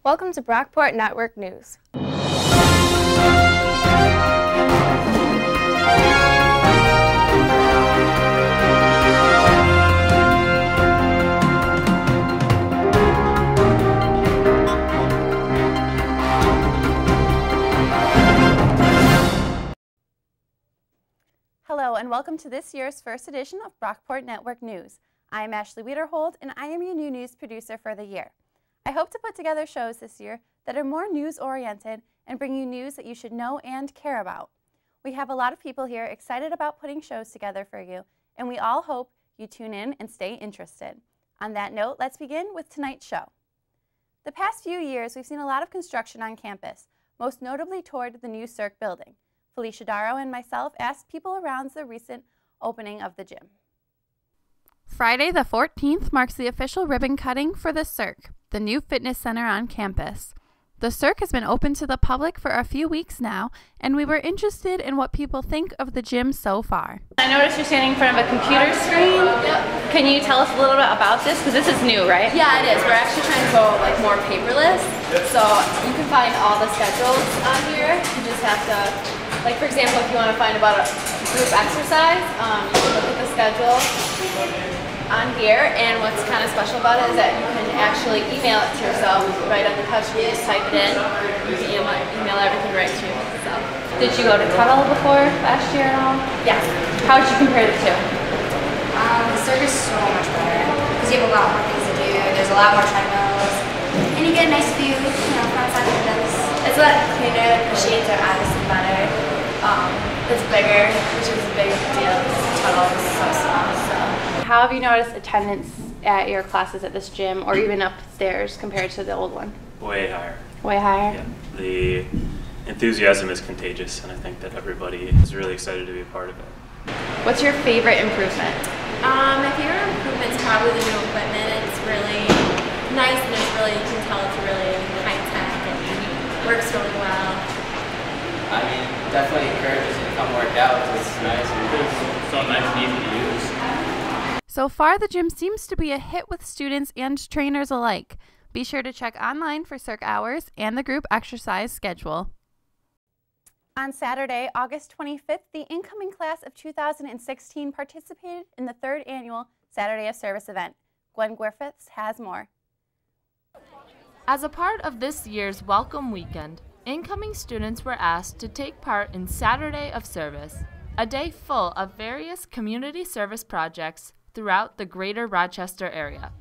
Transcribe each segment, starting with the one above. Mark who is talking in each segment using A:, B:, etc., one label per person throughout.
A: Welcome to Brockport Network News. Hello and welcome to this year's first edition of Brockport Network News. I am Ashley Wiederhold and I am your new news producer for the year. I hope to put together shows this year that are more news-oriented and bring you news that you should know and care about. We have a lot of people here excited about putting shows together for you, and we all hope you tune in and stay interested. On that note, let's begin with tonight's show. The past few years, we've seen a lot of construction on campus, most notably toward the new Cirque building. Felicia Darrow and myself asked people around the recent opening of the gym. Friday the 14th marks the official ribbon cutting for the Cirque, the new fitness center on campus. The Cirque has been open to the public for a few weeks now, and we were interested in what people think of the gym so far. I noticed you're standing in front of a computer screen. Yep. Can you tell us a little bit about this? Because this is new, right?
B: Yeah, it is. We're actually trying to go more paperless. So you can find all the schedules on here. You just have to, for example, if you want to find about a group exercise, you can look at the schedule on here, and what's kind of special about it is that you can actually email it to yourself right on the touch screen. Just type it in, you can email everything right to yourself.
A: Did you go to Tuttle before last year at all?
B: Yes.
A: How would you compare the two?
C: The Cirque is so much better because you have a lot more things to do. There's a lot more treadmills, and you get a nice view, front side windows. It's a lot cleaner. The shades are obviously better. It's bigger, which is a big deal. Tuttle is so small. So.
A: How have you noticed attendance at your classes at this gym, or even upstairs compared to the old one?
D: Way higher.
A: Way higher?
D: Yeah. The enthusiasm is contagious, and I think that everybody is really excited to be a part of it.
A: What's your favorite improvement?
B: My favorite improvement is probably the new equipment. It's really nice, and it's really, you can tell it's really high tech and works really well.
E: I mean, definitely encourages you to come work out. It's nice and it's so nice and easy to use.
A: So far, the gym seems to be a hit with students and trainers alike. Be sure to check online for Cirque hours and the group exercise schedule. On Saturday, August 25th, the incoming class of 2016 participated in the 3rd annual Saturday of Service event. Gwen Griffiths has more.
F: As a part of this year's Welcome Weekend, incoming students were asked to take part in Saturday of Service, a day full of various community service projects throughout the greater Rochester area.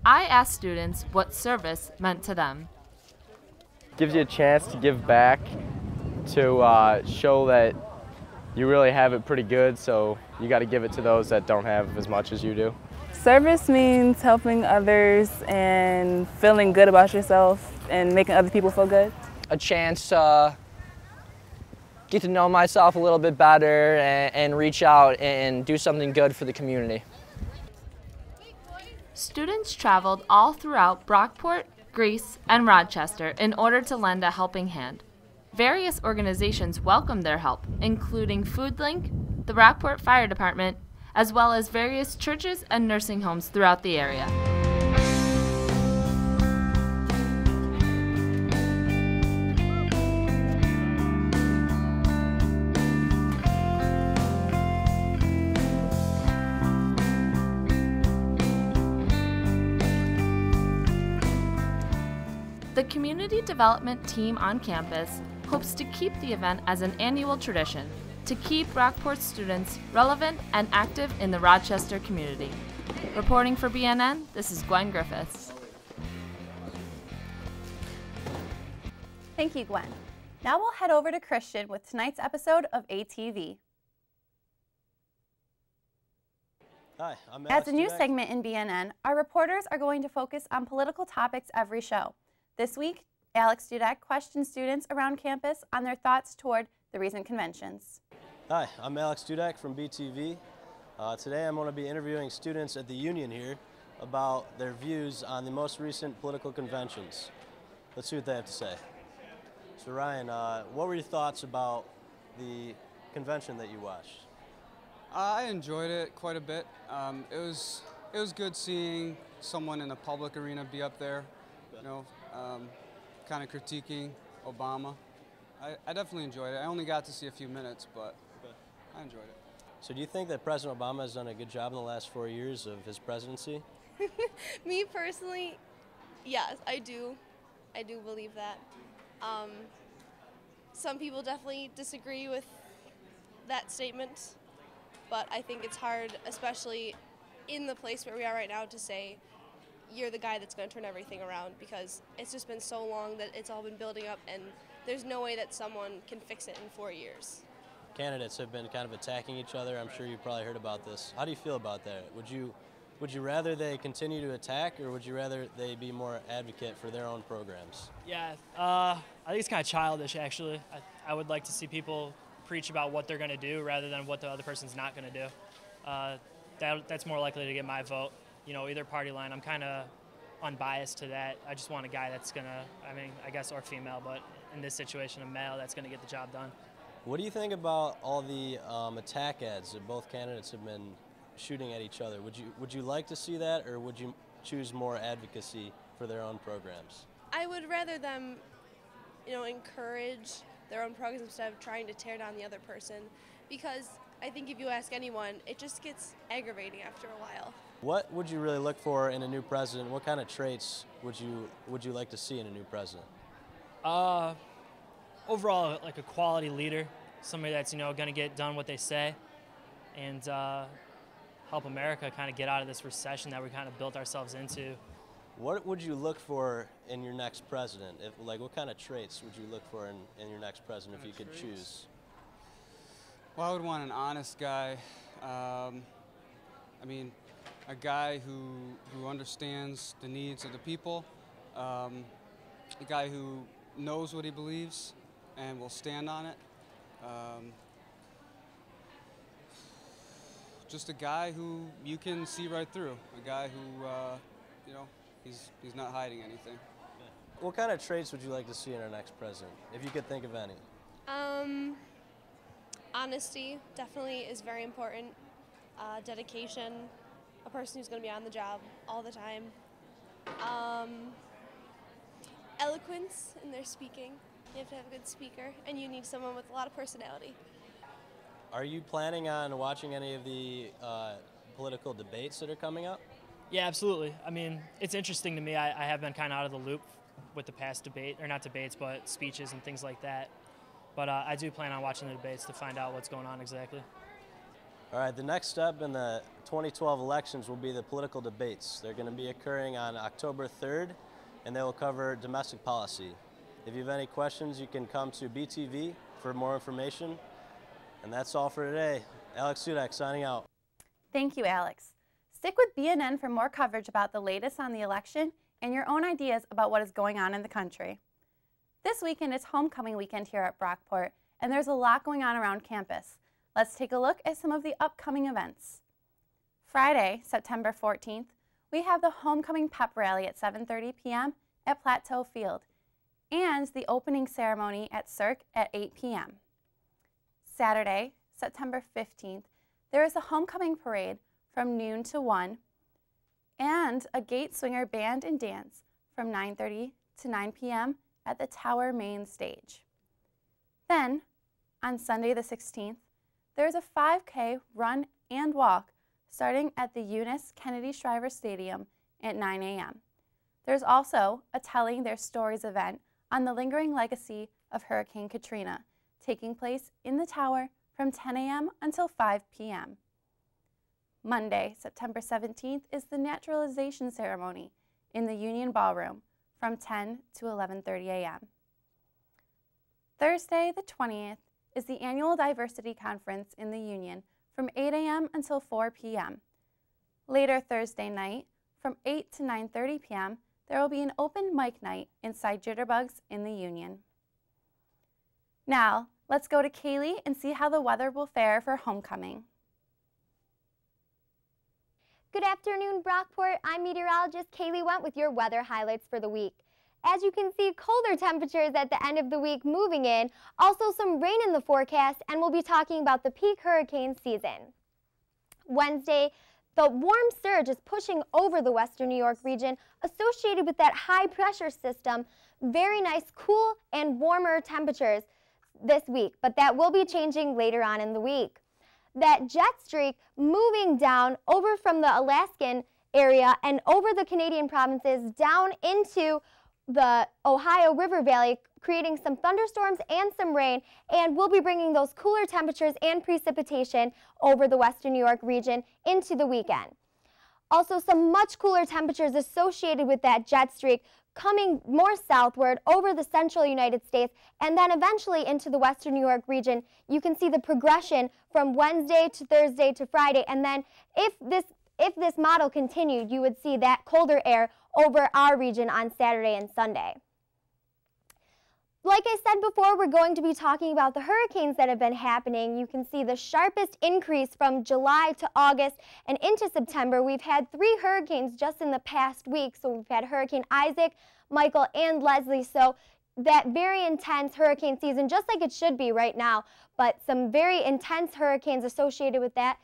F: I asked students what service meant to them.
G: Gives you a chance to give back, to show that you really have it pretty good, so you got to give it to those that don't have as much as you do.
H: Service means helping others and feeling good about yourself and making other people feel good.
I: A chance to get to know myself a little bit better and reach out and do something good for the community.
F: Students traveled all throughout Brockport, Greece, and Rochester in order to lend a helping hand. Various organizations welcomed their help, including FoodLink, the Brockport Fire Department, as well as various churches and nursing homes throughout the area. The community development team on campus hopes to keep the event as an annual tradition to keep Brockport students relevant and active in the Rochester community. Reporting for BNN, this is Gwen Griffiths.
A: Thank you, Gwen. Now we'll head over to Christian with tonight's episode of ATV.
J: Hi, I'm
A: As a new segment in BNN, our reporters are going to focus on political topics every show. This week, Alex Dudek questions students around campus on their thoughts toward the recent conventions.
J: Hi, I'm Alex Dudek from BTV. Today I'm going to be interviewing students at the Union here about their views on the most recent political conventions. Let's see what they have to say. So Ryan, what were your thoughts about the convention that you watched?
K: I enjoyed it quite a bit. It was good seeing someone in the public arena be up there. You know, kind of critiquing Obama. I definitely enjoyed it. I only got to see a few minutes, but I enjoyed it.
J: So do you think that President Obama has done a good job in the last 4 years of his presidency?
L: Me personally, yes, I do. I do believe that. Some people definitely disagree with that statement, but I think it's hard, especially in the place where we are right now, to say you're the guy that's going to turn everything around, because it's just been so long that it's all been building up, and there's no way that someone can fix it in 4 years.
J: Candidates have been kind of attacking each other. I'm sure you've probably heard about this. How do you feel about that? Would you rather they continue to attack, or would you rather they be more advocate for their own programs?
M: Yeah, I think it's kind of childish, actually. I would like to see people preach about what they're going to do rather than what the other person's not going to do. That's more likely to get my vote. You know, either party line. I'm kind of unbiased to that. I just want a guy that's going to, I guess, or female, but in this situation, a male that's going to get the job done.
J: What do you think about all the attack ads that both candidates have been shooting at each other? Would you like to see that, or would you choose more advocacy for their own programs?
L: I would rather them, encourage their own programs instead of trying to tear down the other person, because I think if you ask anyone, it just gets aggravating after a while.
J: What would you really look for in a new president? What kind of traits would you like to see in a new president?
M: Overall, like a quality leader, somebody that's going to get done what they say, and help America kind of get out of this recession that we kind of built ourselves into.
J: What would you look for in your next president? What kind of traits would you look for in your next president if you could choose?
K: Well, I would want an honest guy. A guy who understands the needs of the people, a guy who knows what he believes and will stand on it. Just a guy who you can see right through, a guy who, he's not hiding anything.
J: What kind of traits would you like to see in our next president, if you could think of any?
L: Honesty definitely is very important. Dedication, a person who's going to be on the job all the time. Eloquence in their speaking. You have to have a good speaker, and you need someone with a lot of personality.
J: Are you planning on watching any of the political debates that are coming up?
M: Yeah, absolutely. It's interesting to me. I have been kind of out of the loop with the past debate, or not debates, but speeches and things like that. But I do plan on watching the debates to find out what's going on exactly.
J: All right, the next step in the 2012 elections will be the political debates. They're going to be occurring on October 3rd, and they will cover domestic policy. If you have any questions, you can come to BTV for more information. And that's all for today. Alex Sudak signing out.
A: Thank you, Alex. Stick with BNN for more coverage about the latest on the election and your own ideas about what is going on in the country. This weekend is homecoming weekend here at Brockport, and there's a lot going on around campus. Let's take a look at some of the upcoming events. Friday, September 14th, we have the homecoming pep rally at 7:30 p.m. at Plateau Field, and the opening ceremony at Cirque at 8 p.m. Saturday, September 15th, there is a homecoming parade from noon to 1 and a gate swinger band and dance from 9:30 to 9 p.m. at the Tower main stage. Then, on Sunday the 16th, there is a 5K run and walk starting at the Eunice Kennedy Shriver Stadium at 9 a.m. There's also a Telling Their Stories event on the lingering legacy of Hurricane Katrina, taking place in the Tower from 10 a.m. until 5 p.m. Monday, September 17th, is the naturalization ceremony in the Union Ballroom from 10 to 11:30 a.m. Thursday, the 20th, is the annual Diversity Conference in the Union from 8 a.m. until 4 p.m. Later Thursday night, from 8 to 9:30 p.m., there will be an open mic night inside Jitterbugs in the Union. Now, let's go to Kaylee and see how the weather will fare for homecoming.
N: Good afternoon, Brockport. I'm meteorologist Kaylee Went with your weather highlights for the week. As you can see, colder temperatures at the end of the week moving in, also some rain in the forecast, and we'll be talking about the peak hurricane season. Wednesday, The warm surge is pushing over the western New York region associated with that high pressure system. Very nice cool and warmer temperatures this week, but that will be changing later on in the week. That jet streak moving down over from the Alaskan area and over the Canadian provinces down into the Ohio River Valley, creating some thunderstorms and some rain, and we'll be bringing those cooler temperatures and precipitation over the western New York region into the weekend. Also, some much cooler temperatures associated with that jet streak coming more southward over the central United States and then eventually into the western New York region. You can see the progression from Wednesday to Thursday to Friday, and then if this model continued, you would see that colder air over our region on Saturday and Sunday. Like I said before, we're going to be talking about the hurricanes that have been happening. You can see the sharpest increase from July to August and into September. We've had 3 hurricanes just in the past week. So we've had Hurricane Isaac, Michael, and Leslie. So that very intense hurricane season, just like it should be right now, but some very intense hurricanes associated with that.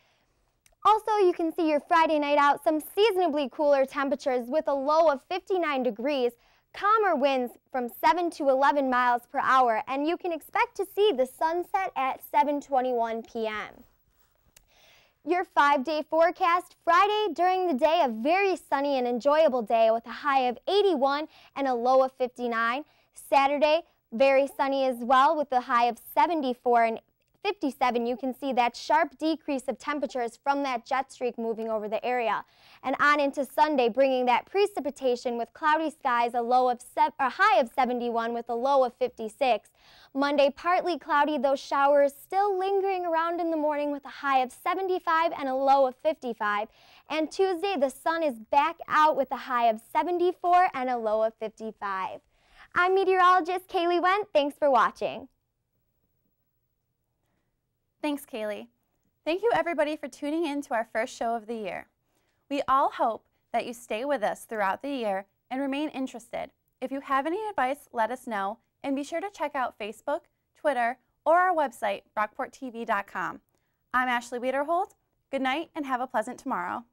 N: Also, you can see your Friday night out, some seasonably cooler temperatures with a low of 59 degrees. Calmer winds from 7 to 11 miles per hour, and you can expect to see the sunset at 7:21 p.m. Your 5-day forecast: Friday during the day, a very sunny and enjoyable day with a high of 81 and a low of 59. Saturday, very sunny as well with a high of 74 and 57. You can see that sharp decrease of temperatures from that jet streak moving over the area. And on into Sunday, bringing that precipitation with cloudy skies, a high of 71 with a low of 56. Monday, partly cloudy, those showers still lingering around in the morning with a high of 75 and a low of 55. And Tuesday, the sun is back out with a high of 74 and a low of 55. I'm meteorologist Kaylee Wendt. Thanks for watching.
A: Thanks, Kaylee. Thank you, everybody, for tuning in to our first show of the year. We all hope that you stay with us throughout the year and remain interested. If you have any advice, let us know, and be sure to check out Facebook, Twitter, or our website, brockporttv.com. I'm Ashley Wiederhold. Good night and have a pleasant tomorrow.